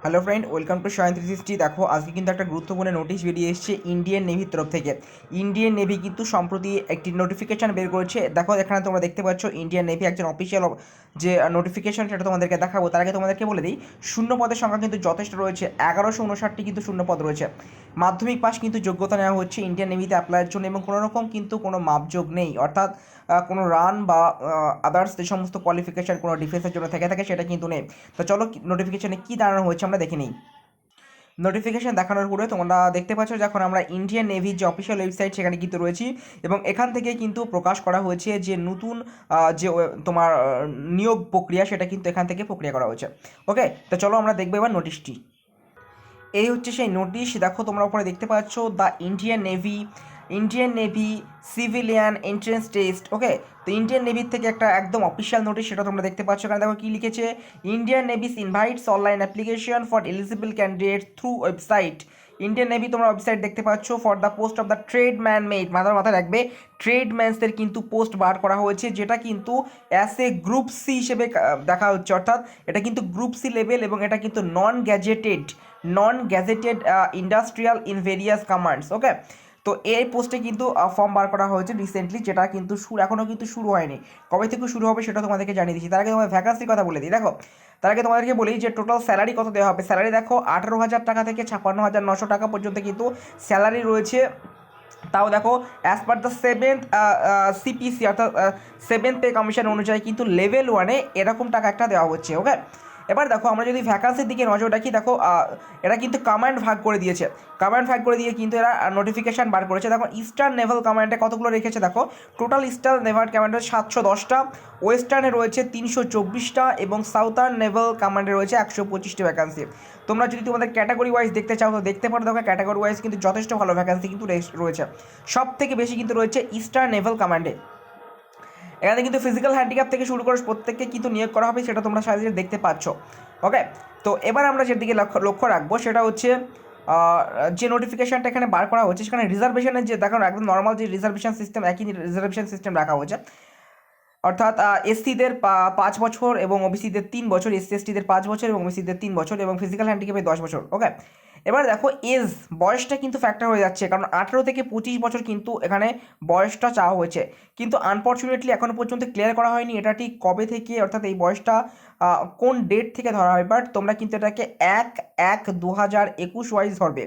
Hello friend, welcome to science 360। দেখো আজকে কিন্তু একটা গুরুত্বপূর্ণ নোটিশ বেরিয়ে এসেছে ইন্ডিয়ান নেভির তরফ থেকে। ইন্ডিয়ান নেভি কিন্তু সম্প্রতি একটি নোটিফিকেশান বের করেছে। দেখো এখানে তোমরা দেখতে পাচ্ছ ইন্ডিয়ান নেভি একজন অফিসিয়াল যে নোটিফিকেশান সেটা তোমাদেরকে দেখাবো। তার আগে তোমাদেরকে বলে দিই, শূন্য পদের সংখ্যা কিন্তু যথেষ্ট রয়েছে, 1159টি কিন্তু শূন্য পদ রয়েছে। মাধ্যমিক পাস কিন্তু যোগ্যতা নেওয়া হচ্ছে ইন্ডিয়ান নেভিতে অ্যাপ্লাইয়ের জন্য, এবং কোনো রকম কিন্তু কোনো মাপযোগ নেই, অর্থাৎ কোনো রান বা আদার্স যে সমস্ত কোয়ালিফিকেশান কোনো ডিফেন্সের জন্য থেকে থাকে সেটা কিন্তু নেই। তো চলো নোটিফিকেশানে কী দাঁড়ানো হয়েছে আমরা দেখে নিই। নোটিফিকেশান দেখানোর পরে তোমরা দেখতে পাচ্ছ যখন আমরা ইন্ডিয়ান নেভির যে অফিসিয়াল ওয়েবসাইট সেখানে কিন্তু রয়েছি, এবং এখান থেকে কিন্তু প্রকাশ করা হয়েছে যে নতুন যে তোমার নিয়োগ প্রক্রিয়া সেটা কিন্তু এখান থেকে প্রক্রিয়া করা হয়েছে। ওকে, তো চলো আমরা দেখবো এবার নোটিশটি। এই হচ্ছে সেই নোটিশ। দেখো তোমরা উপরে দেখতে পাচ্ছ the Indian navy civilian entrance test. Okay, তো ইন্ডিয়ান নেভির থেকে একটা একদম অফিসিয়াল নোটিশ, সেটা তোমরা দেখতে পাচ্ছ। এখানে দেখো কী লিখেছে, Indian navies invites online application for eligible candidate through website. Indian navy তোমরা ওয়েবসাইট দেখতে পাচ্ছ for the post of the tradesman mate, মাথায় রাখবে ট্রেডম্যানসদের কিন্তু পোস্ট বার করা হয়েছে, যেটা কিন্তু অ্যাস এ গ্রুপ সি হিসেবে দেখা হচ্ছে, অর্থাৎ এটা কিন্তু গ্রুপ সি লেভেল, এবং এটা কিন্তু non gazetted industrial in various commands. Okay, তো এই পোস্টে কিন্তু ফর্ম বার করা হয়েছে রিসেন্টলি, যেটা কিন্তু এখনও কিন্তু শুরু হয়নি। কবে থেকে শুরু হবে সেটা তোমাদেরকে জানিয়ে দিচ্ছি। তার আগে তোমার ভ্যাকান্সির কথা বলে দিই। দেখো তার আগে তোমাদেরকে বলি যে টোটাল স্যালারি কত দেওয়া হবে। স্যালারি দেখো 18,000 টাকা থেকে 56,900 টাকা পর্যন্ত কিন্তু স্যালারি রয়েছে। তাও দেখো as per the seventh CPC, অর্থাৎ সেভেন্থ পে কমিশন অনুযায়ী কিন্তু লেভেল 1-এ এরকম টাকা একটা দেওয়া হচ্ছে। ওকে, এবার দেখো আমরা যদি ভ্যাকান্সির দিকে নজর রাখি, দেখো এরা কিন্তু কমান্ড ভাগ করে দিয়েছে। কমান্ড ভাগ করে দিয়ে কিন্তু এরা নোটিফিকেশান বার করেছে। দেখো ইস্টার্ন নেভাল কমান্ডে কতগুলো রেখেছে, দেখো টোটাল ইস্টার্ন নেভাল কমান্ডে 710টা, ওয়েস্টার্নে রয়েছে 324টা, এবং সাউথার্ন নেভাল কমান্ডে রয়েছে 125টি ভ্যাকান্সি। তোমরা যদি তোমাদের ক্যাটাগরি ওয়াইজ দেখতে চাও তো দেখতে পারো। দেখো ক্যাটাগরি ওয়াইজ কিন্তু যথেষ্ট ভালো ভ্যাকান্সি কিন্তু রয়েছে। সব থেকে বেশি কিন্তু রয়েছে ইস্টার্ন নেভাল কমান্ডে। এখানে কিন্তু ফিজিক্যাল হ্যান্ডিক্যাপ থেকে শুরু করে প্রত্যেককে কিন্তু নিয়োগ করা হবে, সেটা তোমরা সাইজে দেখতে পাচ্ছ। ওকে, তো এবার আমরা যেদিকে লক্ষ্য রাখবো সেটা হচ্ছে যে নোটিফিকেশানটা এখানে বার করা হচ্ছে সেখানে রিজার্ভেশনের যে দেখো একদম নর্মাল যে রিজার্ভেশন সিস্টেম, একই রিজার্ভেশন সিস্টেম রাখা হয়েছে, অর্থাৎ এসসিদের 5 বছর এবং ওবিসিদের 3 বছর, এসসি এসটিদের 5 বছর এবং ওবিসিদের 3 বছর, এবং ফিজিক্যাল হ্যান্ডিক্যাপে 10 বছর। ওকে, এবার দেখো বয়সটা কিন্তু ফ্যাক্টর হয়ে যাচ্ছে, কারণ 18 থেকে 25 বছর কিন্তু এখানে বয়সটা চাওয়া হয়েছে, কিন্তু আনফর্চুনেটলি এখনও পর্যন্ত ক্লিয়ার করা হয়নি এটা ঠিক কবে থেকে, অর্থাৎ এই বয়সটা কোন ডেট থেকে ধরা হয়। বাট তোমরা কিন্তু এটাকে 1/1/2021 ওয়াইজ ধরবে।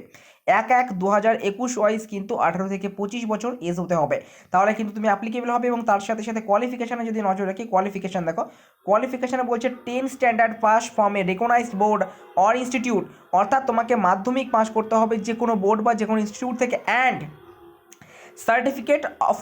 1/1/2021 ওয়াইজ কিন্তু 18 থেকে 25 বছর এজ হতে হবে, তাহলে কিন্তু তুমি অ্যাপ্লিকেবল হবে। এবং তার সাথে সাথে কোয়ালিফিকেশানে যদি নজর রাখি, কোয়ালিফিকেশান দেখো, কোয়ালিফিকেশানে বলছে 10 standard past from a recognized board or institute, অর্থাৎ তোমাকে মাধ্যমিক পাস করতে হবে যে কোনো বোর্ড বা যে কোনো ইনস্টিটিউট থেকে, and certificate of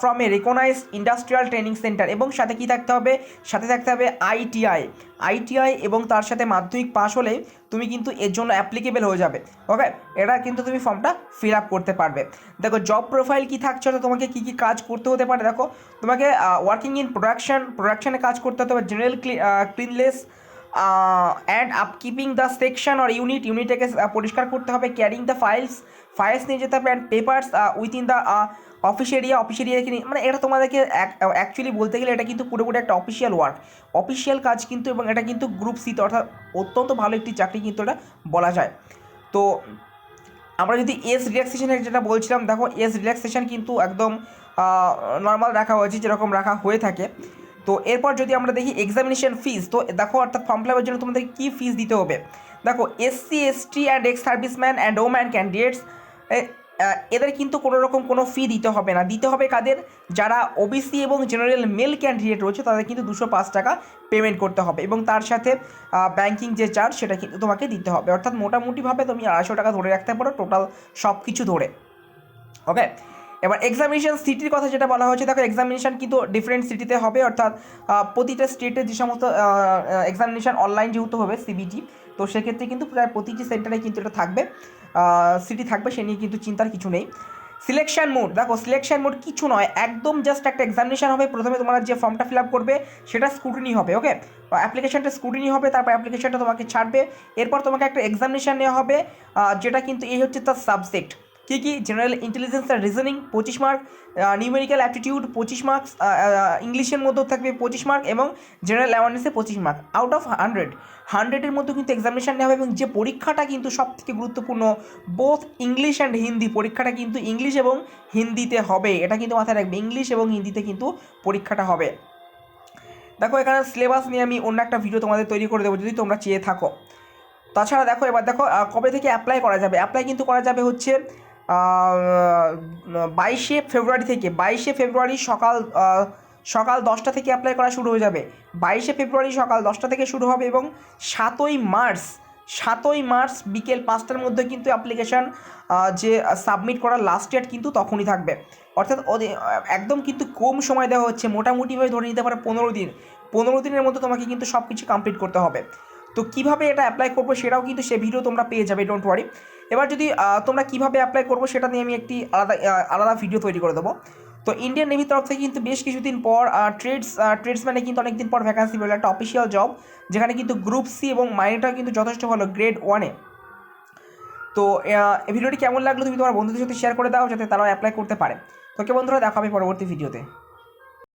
from a recognized industrial training centre, এবং সাথে কী থাকতে হবে, সাথে থাকতে হবে আইটিআই, এবং তার সাথে মাধ্যমিক পাস হলে তুমি কিন্তু এর জন্য অ্যাপ্লিকেবল হয়ে যাবে। ওকে, এটা কিন্তু তুমি ফর্মটা ফিল আপ করতে পারবে। দেখো জব প্রোফাইল কী থাকছে, তো তোমাকে কী কী কাজ করতে হতে পারে। দেখো তোমাকে ওয়ার্কিং ইন প্রোডাকশানে কাজ করতে হতে হবে, general cleanliness and upkeeping the section or ইউনিটটাকে পরিষ্কার করতে হবে, ক্যারিং দ্য ফাইলস নিয়ে যেতে হবে, and papers within the office area মানে এটা তোমাদেরকে অ্যাকচুয়ালি বলতে গেলে এটা কিন্তু পুরোপুরি একটা অফিসিয়াল কাজ কিন্তু, এবং এটা কিন্তু গ্রুপ সিতে, অর্থাৎ অত্যন্ত ভালো একটি চাকরি কিন্তু এটা বলা যায়। তো আমরা যদি এজ রিল্যাক্সেশনের যেটা বলছিলাম, দেখো এজ রিল্যাক্সেশন কিন্তু একদম নর্মাল রাখা হয়েছে, যেরকম রাখা হয়ে থাকে। তো এরপর যদি আমরা দেখি এক্সামিনেশন ফিস, তো দেখো অর্থাৎ ফর্ম ফিল আপের জন্য তোমাদের কী ফিস দিতে হবে। দেখো SC ST and ex serviceman and woman candidates, এদের কিন্তু কোনো রকম কোনো ফি দিতে হবে না। দিতে হবে কাদের, যারা ওবিসি এবং জেনারেল মেল ক্যান্ডিডেট রয়েছে তাদের কিন্তু 205 টাকা পেমেন্ট করতে হবে, এবং তার সাথে ব্যাঙ্কিং যে চার্জ সেটা কিন্তু তোমাকে দিতে হবে, অর্থাৎ মোটামুটিভাবে তুমি 250 টাকা ধরে রাখতে পারো টোটাল সব কিছু ধরে। ওকে, এবার এক্সামিনেশন সিটির কথা যেটা বলা হয়েছে, দেখো এক্সামিনেশন কিন্তু ডিফারেন্ট সিটিতে হবে, অর্থাৎ প্রতিটা স্টেটে যে সমস্ত এক্সামিনেশন অনলাইন যেহেতু হবে সিবিটি, তো সেক্ষেত্রে কিন্তু প্রায় প্রতিটি সেন্টারে কিন্তু এটা থাকবে, সিটি থাকবে, সে নিয়ে কিন্তু চিন্তার কিছু নেই। সিলেকশন মোড, দেখো সিলেকশন মোড কিছু নয়, একদম জাস্ট একটা এক্সামিনেশন হবে। প্রথমে তোমরা যে ফর্মটা ফিল আপ করবে সেটা স্ক্রুটিনি হবে। ওকে, অ্যাপ্লিকেশনটা স্ক্রুটিনি হবে, তারপর অ্যাপ্লিকেশনটা তোমাকে ছাড়বে, এরপর তোমাকে একটা এক্সামিনেশন নেওয়া হবে, যেটা কিন্তু এই হচ্ছে তার সাবজেক্ট। কী কী? জেনারেল ইন্টেলিজেন্স আর reasoning 25 mark, numerical aptitude 25 marks, ইংলিশের মধ্যেও থাকবে 25 মার্ক এবং জেনারেল অ্যাওয়ারনেসে 25 মার্ক। আউট অফ 100-এর মধ্যে কিন্তু এক্সামিনেশান নেওয়া হবে এবং যে পরীক্ষাটা কিন্তু সব থেকে গুরুত্বপূর্ণ, বোথ ইংলিশ অ্যান্ড হিন্দি, পরীক্ষাটা কিন্তু ইংলিশ এবং হিন্দিতে হবে, এটা কিন্তু মাথায় রাখবে, ইংলিশ এবং হিন্দিতে কিন্তু পরীক্ষাটা হবে। দেখো এখানে সিলেবাস নিয়ে আমি অন্য একটা ভিডিও তোমাদের তৈরি করে দেবো যদি তোমরা চেয়ে থাকো। তাছাড়া দেখো এবার দেখো কবে থেকে অ্যাপ্লাই করা যাবে। অ্যাপ্লাই কিন্তু করা যাবে হচ্ছে 22শে ফেব্রুয়ারি থেকে। 22শে ফেব্রুয়ারি সকাল 10টা থেকে অ্যাপ্লাই করা শুরু হয়ে যাবে। 22শে ফেব্রুয়ারি সকাল 10টা থেকে শুরু হবে এবং 7ই মার্চ বিকেল 5টার মধ্যে কিন্তু অ্যাপ্লিকেশান যে সাবমিট করার লাস্ট ডেট কিন্তু তখনই থাকবে। অর্থাৎ একদম কিন্তু কম সময় দেওয়া হচ্ছে, মোটামুটিভাবে ধরে নিতে পারে 15 দিন। 15 দিনের মধ্যে তোমাকে কিন্তু সব কিছু কমপ্লিট করতে হবে। তো কীভাবে এটা অ্যাপ্লাই করবো সেটাও কিন্তু সে ভিডিও তোমরা পেয়ে যাবে, ডোন্ট ওয়ারি। এবার যদি তোমরা কীভাবে অ্যাপ্লাই করবো সেটা নিয়ে আমি একটি আলাদা ভিডিও তৈরি করে দেবো। তো ইন্ডিয়ান নেভির তরফ থেকে কিন্তু বেশ কিছুদিন পর ট্রেডসম্যানে কিন্তু অনেক দিন পর ভ্যাকান্সি বেরোলো, একটা অফিসিয়াল জব, যেখানে কিন্তু গ্রুপ সি এবং মাইনেটাও কিন্তু যথেষ্ট ভালো, গ্রেড 1-এ। তো এই ভিডিওটি কেমন লাগলো তুমি তোমার বন্ধুদের সাথে শেয়ার করে দাও, যাতে তারাও অ্যাপ্লাই করতে পারে। তো ওকে বন্ধুরা, দেখা হবে পরবর্তী ভিডিওতে।